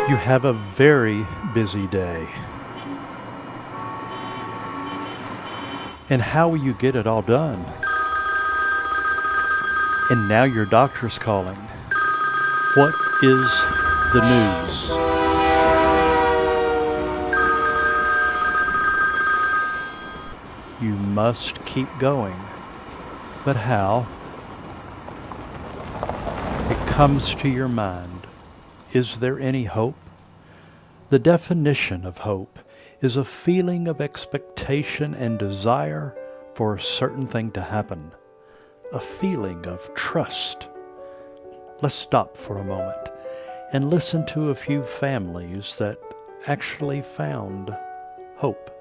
You have a very busy day. And how will you get it all done? And now your doctor's calling. What is the news? You must keep going. But how? It comes to your mind. Is there any hope? The definition of hope is a feeling of expectation and desire for a certain thing to happen, a feeling of trust. Let's stop for a moment and listen to a few families that actually found hope.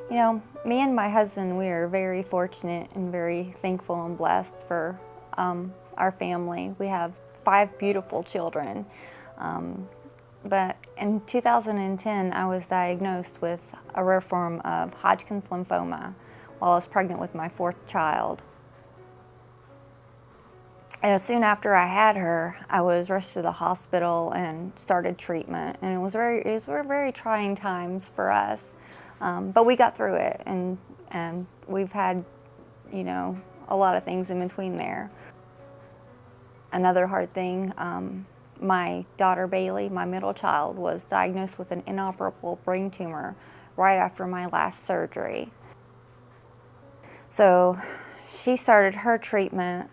You know, me and my husband, we are very fortunate and very thankful and blessed for our family. We have 5 beautiful children. But in 2010, I was diagnosed with a rare form of Hodgkin's lymphoma while I was pregnant with my 4th child. And soon after I had her, I was rushed to the hospital and started treatment. And it was very trying times for us. But we got through it, and we've had, you know, a lot of things in between there. Another hard thing, my daughter Bailey, my middle child, was diagnosed with an inoperable brain tumor right after my last surgery. So she started her treatment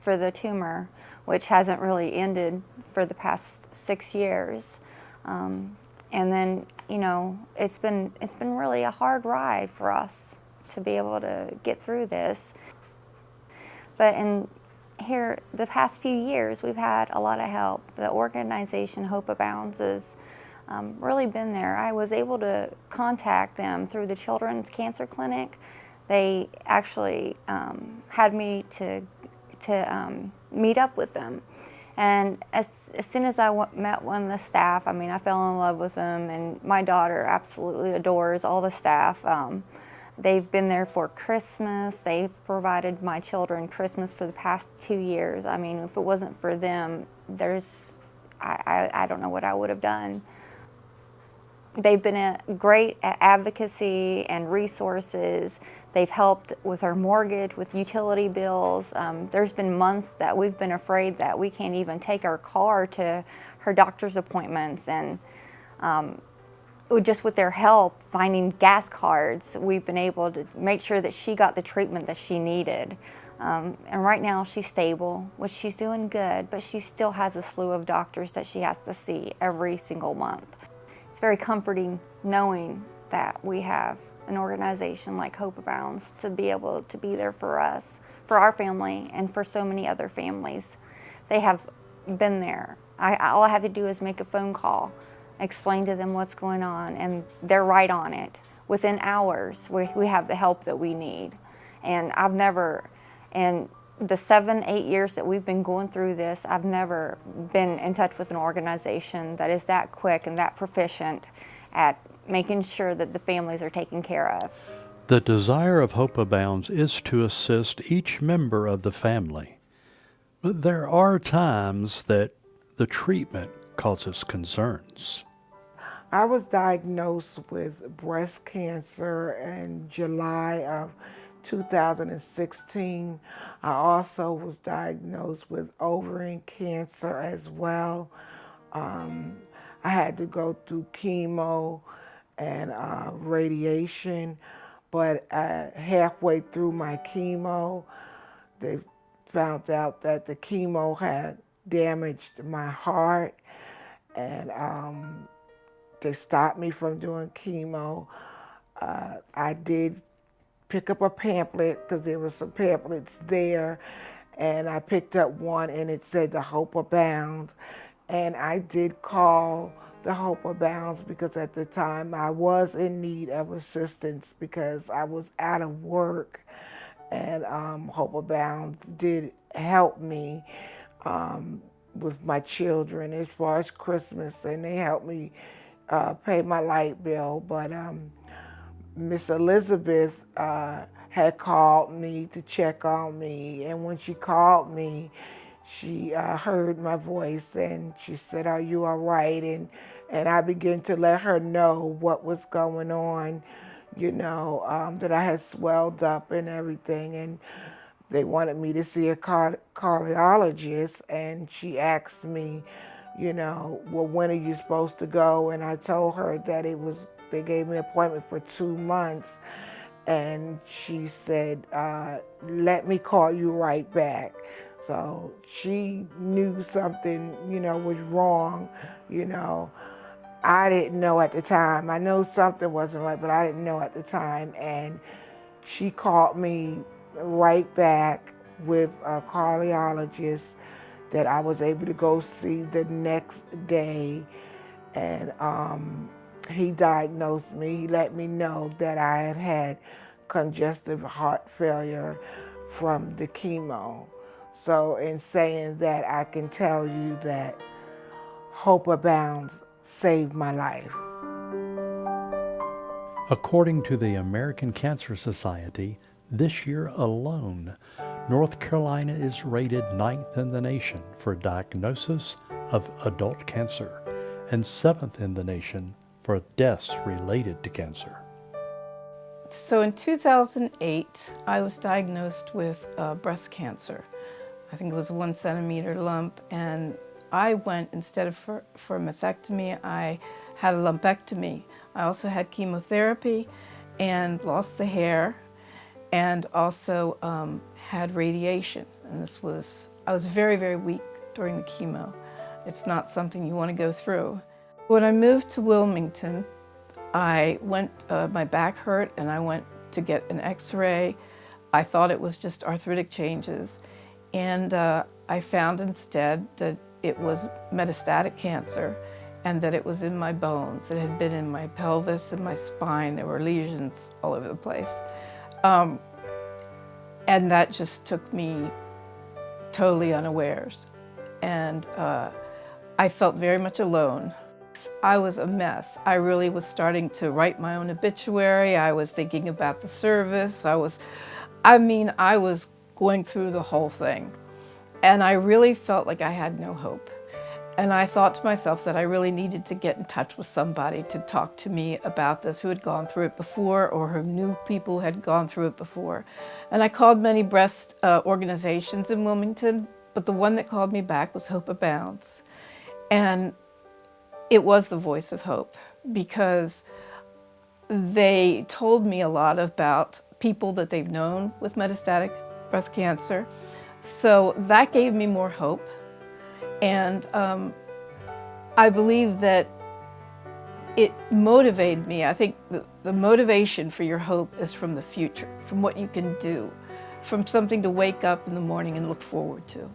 for the tumor, which hasn't really ended for the past 6 years. And then, you know, it's been really a hard ride for us to be able to get through this. But here, the past few years, we've had a lot of help. The organization Hope Abounds has really been there. I was able to contact them through the Children's Cancer Clinic. They actually had me to meet up with them. And as soon as I met one of the staff, I mean, I fell in love with them, and my daughter absolutely adores all the staff. They've been there for Christmas. They've provided my children Christmas for the past 2 years. I mean, if it wasn't for them, I don't know what I would have done. They've been great at advocacy and resources. They've helped with our mortgage, with utility bills. There's been months that we've been afraid that we can't even take our car to her doctor's appointments, and just with their help, finding gas cards, we've been able to make sure that she got the treatment that she needed. And right now she's stable, which she's doing good, but she still has a slew of doctors that she has to see every single month. It's very comforting knowing that we have an organization like Hope Abounds to be able to be there for us, for our family, and for so many other families. They have been there. All I have to do is make a phone call, explain to them what's going on, and they're right on it. Within hours, we have the help that we need. And I've never, in the 7-8 years that we've been going through this, I've never been in touch with an organization that is that quick and that proficient at making sure that the families are taken care of. The desire of Hope Abounds is to assist each member of the family. But there are times that the treatment causes concerns. I was diagnosed with breast cancer in July of 2016. I also was diagnosed with ovarian cancer as well. I had to go through chemo and radiation, but halfway through my chemo, they found out that the chemo had damaged my heart, and they stopped me from doing chemo. I did pick up a pamphlet because there were some pamphlets there, and I picked up one and it said the Hope Abounds. And I did call the Hope Abounds because at the time I was in need of assistance because I was out of work, and Hope Abounds did help me with my children as far as Christmas, and they helped me pay my light bill. But Miss Elizabeth had called me to check on me, and when she called me, she heard my voice and she said, "Are you all right?" And I began to let her know what was going on, that I had swelled up and everything. And they wanted me to see a cardiologist, and she asked me, well, when are you supposed to go? And I told her that they gave me an appointment for 2 months. And she said, let me call you right back. So she knew something, was wrong, I didn't know at the time. I know something wasn't right, but I didn't know at the time. And she called me right back with a cardiologist that I was able to go see the next day. And he diagnosed me. He let me know that I had had congestive heart failure from the chemo. So in saying that, I can tell you that Hope Abounds saved my life. According to the American Cancer Society, this year alone, North Carolina is rated 9th in the nation for diagnosis of adult cancer and 7th in the nation for deaths related to cancer. So in 2008, I was diagnosed with breast cancer. I think it was a 1 centimeter lump, and I went, instead of for a mastectomy, I had a lumpectomy. I also had chemotherapy and lost the hair, and also had radiation. And I was very, very weak during the chemo. It's not something you want to go through. When I moved to Wilmington, I went, my back hurt, and I went to get an x-ray. I thought it was just arthritic changes. And I found instead that it was metastatic cancer, and that it was in my bones. It had been in my pelvis and my spine. There were lesions all over the place. And that just took me totally unawares. And I felt very much alone. I was a mess. I really was starting to write my own obituary. I was thinking about the service. I was going through the whole thing. And I really felt like I had no hope. And I thought to myself that I really needed to get in touch with somebody to talk to me about this, who had gone through it before or who knew people who had gone through it before. And I called many breast organizations in Wilmington, but the one that called me back was Hope Abounds. And it was the voice of hope, because they told me a lot about people that they've known with metastatic breast cancer. So that gave me more hope. And I believe that it motivated me. I think the motivation for your hope is from the future, from what you can do, from something to wake up in the morning and look forward to.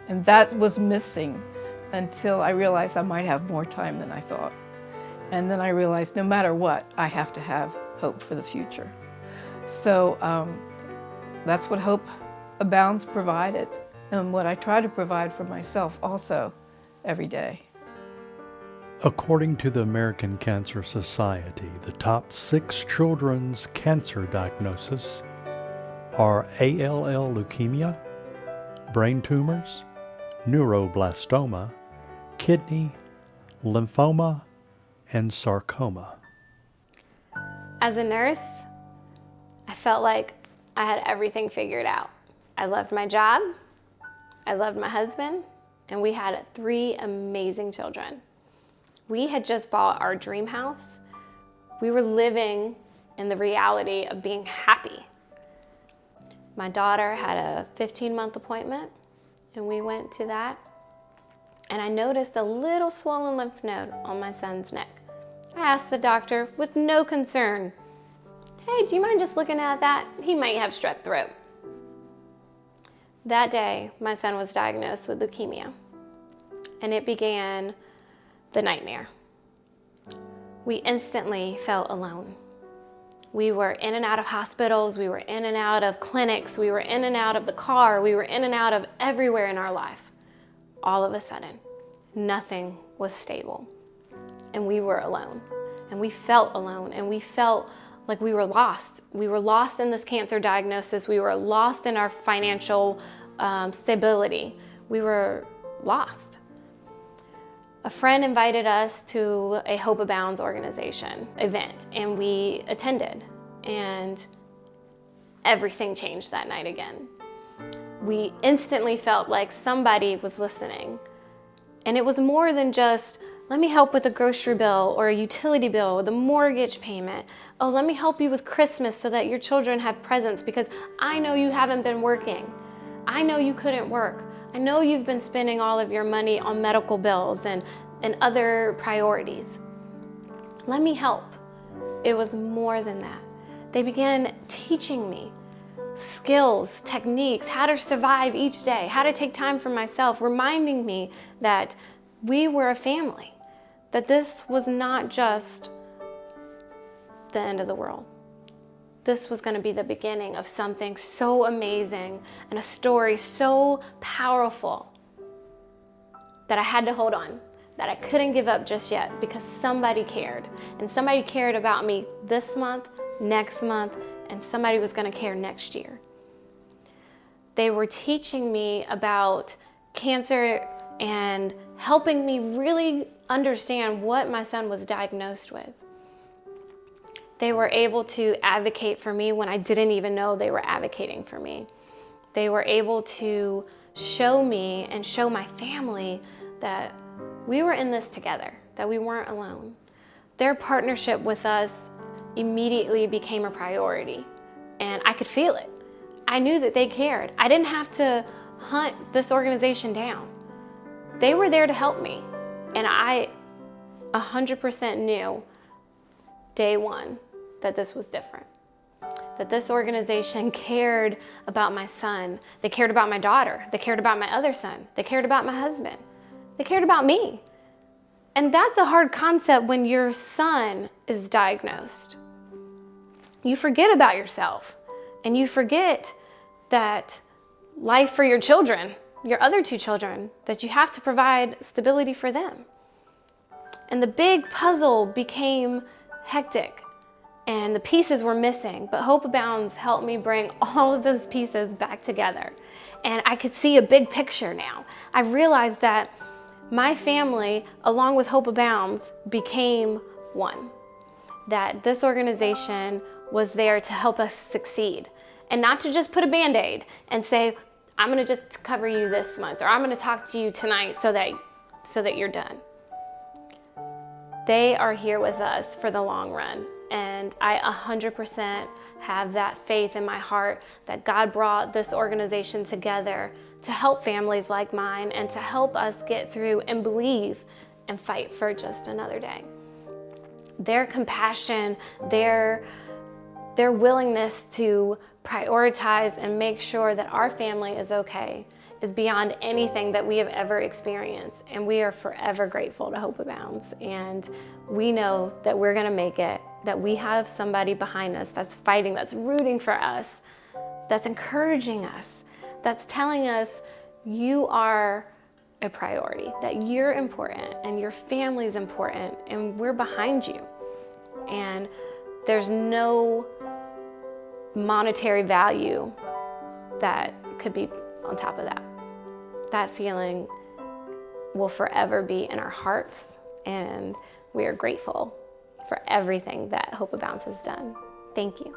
And that was missing until I realized I might have more time than I thought. And then I realized no matter what, I have to have hope for the future. So that's what Hope Abounds provided, and what I try to provide for myself also every day. According to the American Cancer Society, the top 6 children's cancer diagnoses are ALL leukemia, brain tumors, neuroblastoma, kidney, lymphoma, and sarcoma. As a nurse, I felt like I had everything figured out. I loved my job, I loved my husband, and we had 3 amazing children. We had just bought our dream house. We were living in the reality of being happy. My daughter had a 15-month appointment, and we went to that. And I noticed a little swollen lymph node on my son's neck. I asked the doctor with no concern, "Hey, do you mind just looking at that? He might have strep throat." That day, my son was diagnosed with leukemia, and it began the nightmare. We instantly felt alone. We were in and out of hospitals, we were in and out of clinics, we were in and out of the car, we were in and out of everywhere in our life. All of a sudden, nothing was stable, and we were alone, and we felt alone, and we felt like we were lost. We were lost in this cancer diagnosis. We were lost in our financial stability. We were lost. A friend invited us to a Hope Abounds organization event, and we attended, and everything changed that night again. We instantly felt like somebody was listening, and it was more than just, let me help with a grocery bill or a utility bill with a mortgage payment. Oh, let me help you with Christmas so that your children have presents, because I know you haven't been working. I know you couldn't work. I know you've been spending all of your money on medical bills and other priorities. Let me help. It was more than that. They began teaching me skills, techniques, how to survive each day, how to take time for myself, reminding me that we were a family, that this was not just the end of the world. This was going to be the beginning of something so amazing and a story so powerful that I had to hold on, that I couldn't give up just yet, because somebody cared. And somebody cared about me this month, next month, and somebody was going to care next year. They were teaching me about cancer and helping me really understand what my son was diagnosed with. They were able to advocate for me when I didn't even know they were advocating for me. They were able to show me and show my family that we were in this together, that we weren't alone. Their partnership with us immediately became a priority, and I could feel it. I knew that they cared. I didn't have to hunt this organization down. They were there to help me, and I 100% knew day one that this was different, that this organization cared about my son. They cared about my daughter. They cared about my other son. They cared about my husband. They cared about me. And that's a hard concept when your son is diagnosed. You forget about yourself, and you forget that life for your children, your other two children, that you have to provide stability for them. And the big puzzle became hectic, and the pieces were missing, but Hope Abounds helped me bring all of those pieces back together. And I could see a big picture now. I realized that my family, along with Hope Abounds, became one. That this organization was there to help us succeed, and not to just put a Band-Aid and say, I'm gonna just cover you this month, or I'm gonna talk to you tonight so that you're done. They are here with us for the long run. And I 100% have that faith in my heart that God brought this organization together to help families like mine and to help us get through and believe and fight for just another day. Their compassion, their willingness to prioritize and make sure that our family is okay is beyond anything that we have ever experienced. And we are forever grateful to Hope Abounds. And we know that we're gonna make it, that we have somebody behind us that's fighting, that's rooting for us, that's encouraging us, that's telling us you are a priority, that you're important and your family's important, and we're behind you. And there's no monetary value that could be on top of that. That feeling will forever be in our hearts, and we are grateful for everything that Hope Abounds has done. Thank you.